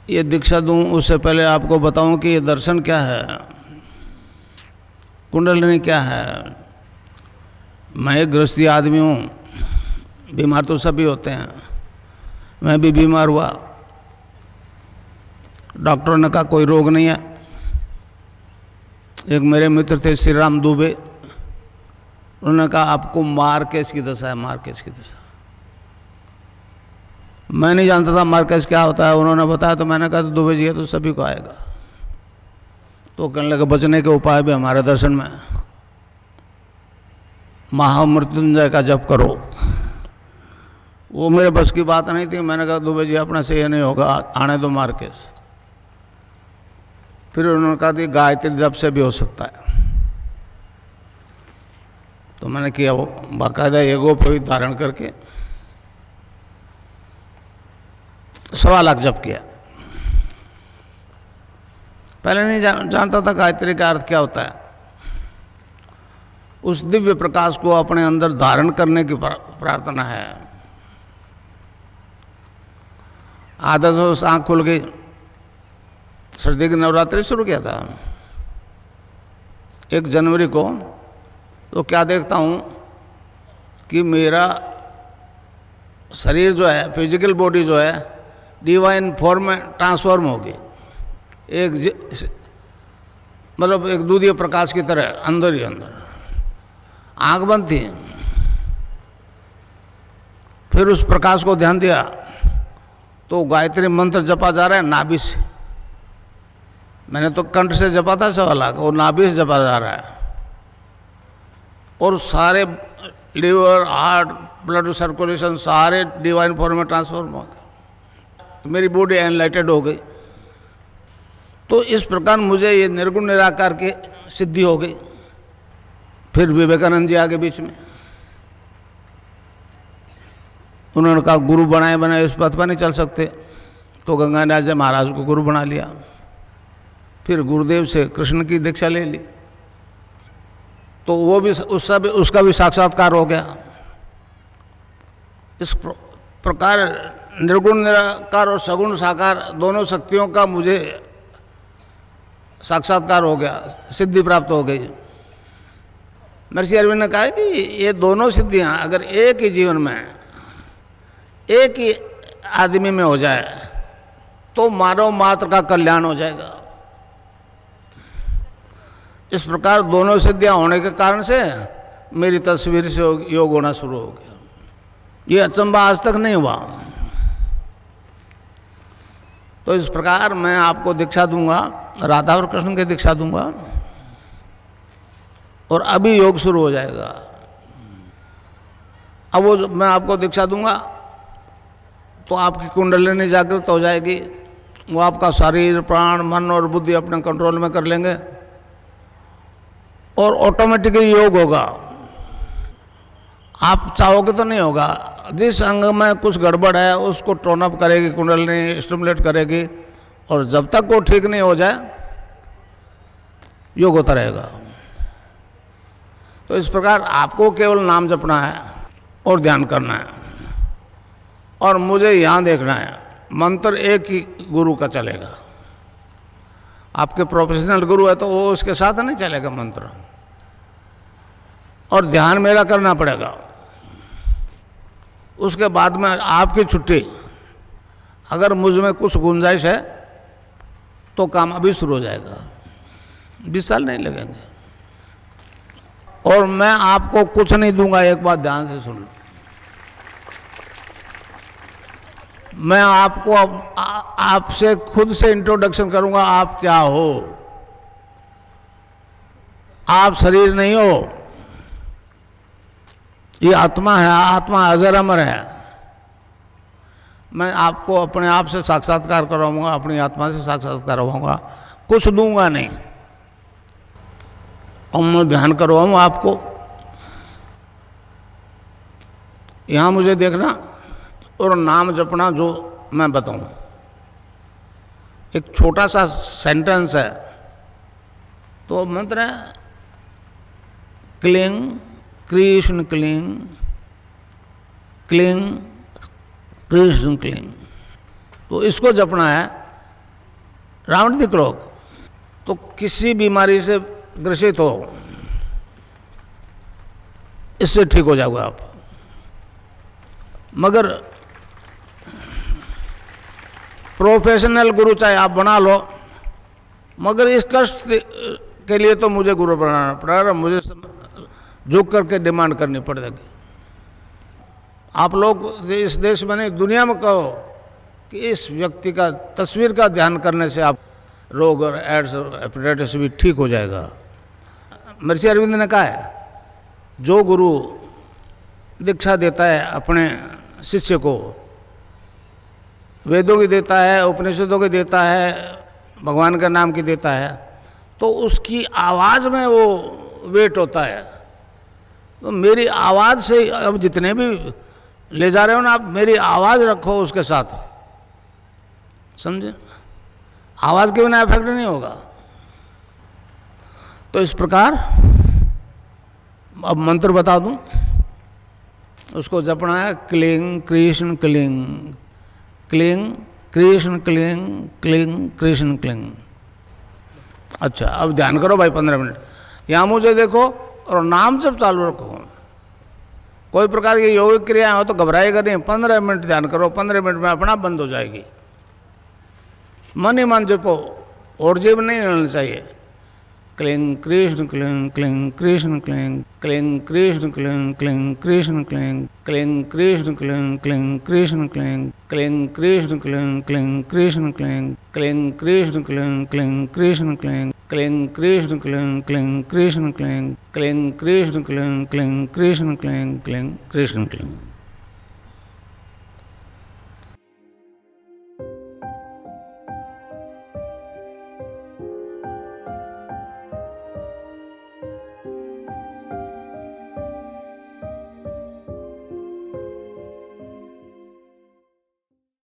ये दीक्षा दूं उससे पहले आपको बताऊं कि ये दर्शन क्या है, कुंडलिनी क्या है। मैं एक गृहस्थी आदमी हूँ, बीमार तो सभी होते हैं, मैं भी बीमार हुआ। डॉक्टरों ने कहा कोई रोग नहीं है। एक मेरे मित्र थे श्री राम दुबे, उन्होंने कहा आपको मार्केज की दशा है, मार्केज की दशा। मैं नहीं जानता था मार्केज क्या होता है, उन्होंने बताया तो मैंने कहा तो दुबे जी है तो सभी को आएगा। तो कहने लगे बचने के उपाय भी हमारे दर्शन में, महामृत्युंजय का जप करो। वो मेरे बस की बात नहीं थी। मैंने कहा दुबे जी अपने से ये नहीं होगा, आने दो मार्केज। फिर उन्होंने कहा कि गायत्री जप से भी हो सकता है। तो मैंने किया, वो बाकायदा एगोपवीत धारण करके 1.25 लाख जप किया। पहले नहीं जानता था गायत्री का अर्थ क्या होता है। उस दिव्य प्रकाश को अपने अंदर धारण करने की प्रार्थना है। आदत से आँख खुल गई, सर्दी की नवरात्रि शुरू किया था 1 जनवरी को। तो क्या देखता हूँ कि मेरा शरीर जो है, फिजिकल बॉडी जो है, डिवाइन फॉर्म में ट्रांसफॉर्म हो गई। मतलब एक दूधीय प्रकाश की तरह अंदर ही अंदर। आँख बंद थी, फिर उस प्रकाश को ध्यान दिया तो गायत्री मंत्र जपा जा रहा है नाभि से। मैंने तो कंठ से जपा था 1.25 लाख, और नाभि से जपा जा रहा है। और सारे लीवर, हार्ट, ब्लड सर्कुलेशन सारे डिवाइन फॉर्म में ट्रांसफॉर्म हो गए। मेरी बॉडी एनलाइटेड हो गई। तो इस प्रकार मुझे ये निर्गुण निराकार की सिद्धि हो गई। फिर विवेकानंद जी आगे बीच में, उन्होंने कहा गुरु बनाए बनाए इस पथ पर नहीं चल सकते, तो गंगानाथ जी महाराज को गुरु बना लिया। फिर गुरुदेव से कृष्ण की दीक्षा ले ली, तो वो भी उसका भी साक्षात्कार हो गया। इस प्रकार निर्गुण निराकार और सगुण साकार दोनों शक्तियों का मुझे साक्षात्कार हो गया, सिद्धि प्राप्त हो गई। महर्षि अरविंद ने कहा कि ये दोनों सिद्धियां अगर एक ही जीवन में, एक ही आदमी में हो जाए तो मानव मात्र का कल्याण हो जाएगा। इस प्रकार दोनों सिद्धियां होने के कारण से मेरी तस्वीर से योग होना शुरू हो गया। ये अचंबा आज तक नहीं हुआ। तो इस प्रकार मैं आपको दीक्षा दूंगा, राधा और कृष्ण की दीक्षा दूंगा, और अभी योग शुरू हो जाएगा। अब वो मैं आपको दीक्षा दूंगा तो आपकी कुंडलिनी जागृत हो जाएगी। वो आपका शरीर, प्राण, मन और बुद्धि अपने कंट्रोल में कर लेंगे और ऑटोमेटिकली योग होगा। आप चाहोगे तो नहीं होगा। जिस अंग में कुछ गड़बड़ है उसको टोन अप करेगी कुंडलिनी, स्टिमुलेट करेगी, और जब तक वो ठीक नहीं हो जाए योग होता रहेगा। तो इस प्रकार आपको केवल नाम जपना है और ध्यान करना है, और मुझे यहाँ देखना है। मंत्र एक ही गुरु का चलेगा। आपके प्रोफेशनल गुरु है तो वो उसके साथ नहीं चलेगा मंत्र, और ध्यान मेरा करना पड़ेगा। उसके बाद में आपकी छुट्टी। अगर मुझ में कुछ गुंजाइश है तो काम अभी शुरू हो जाएगा, 20 साल नहीं लगेंगे। और मैं आपको कुछ नहीं दूंगा, एक बात ध्यान से सुन लो। मैं आपको आपसे खुद से इंट्रोडक्शन करूंगा। आप क्या हो? आप शरीर नहीं हो, ये आत्मा है। आत्मा अजर अमर है। मैं आपको अपने आप से साक्षात्कार करवाऊंगा, अपनी आत्मा से साक्षात्कार करवाऊंगा, कुछ दूंगा नहीं। और मैं ध्यान करवाऊँ आपको। यहाँ मुझे देखना और नाम जपना जो मैं बताऊं। एक छोटा सा सेंटेंस है। तो मंत्र है cling Krishna cling, cling Krishna cling. तो इसको जपना है रावणिक रोग, तो किसी बीमारी से ग्रसित हो, इससे ठीक हो जाओगे आप। मगर प्रोफेशनल गुरु चाहे आप बना लो, मगर इस कष्ट के लिए तो मुझे गुरु बनाना पड़ेगा, मुझे झुक करके डिमांड करनी पड़ेगी। आप लोग इस देश में नहीं, दुनिया में कहो कि इस व्यक्ति का तस्वीर का ध्यान करने से आप रोग और एड्स और हेपेटाइटिस भी ठीक हो जाएगा। महर्षि अरविंद ने कहा है, जो गुरु दीक्षा देता है अपने शिष्य को, वेदों की देता है, उपनिषदों की देता है, भगवान का नाम की देता है, तो उसकी आवाज़ में वो वेट होता है। तो मेरी आवाज़ से अब जितने भी ले जा रहे हो ना आप, मेरी आवाज़ रखो उसके साथ, समझे? आवाज़ के बिना इफेक्ट नहीं होगा। तो इस प्रकार अब मंत्र बता दूं, उसको जपना है, क्लीं कृष्ण क्लीं, क्लीं कृष्ण क्लीं, क्लीं कृष्ण क्लीं। अच्छा, अब ध्यान करो भाई 15 मिनट, यहाँ मुझे देखो और नाम जब चालू रखो। कोई प्रकार की योगिक क्रियाएं हो तो घबराएगा नहीं, 15 मिनट ध्यान करो, 15 मिनट में अपना बंद हो जाएगी। मन ही मन जपो, और जीव नहीं रहना चाहिए। क्लीं कृष्ण क्लीं, क्लीं कृष्ण क्लीं, क्लीं कृष्ण क्लीं, क्लीं कृष्ण क्लीं, क्लीं कृष्ण क्लीं, क्लीं कृष्ण क्लीं, क्लीं कृष्ण क्लीं, क्लीं कृष्ण क्लीं, क्लीं कृष्ण क्लीं, क्लीं कृष्ण क्लीं, क्लीं कृष्ण क्लीं, क्लीं कृष्ण क्लीं, क्लीं कृष्ण क्लीं, क्लीं कृष्ण क्लीं, क्लीं कृष्ण क्लीं।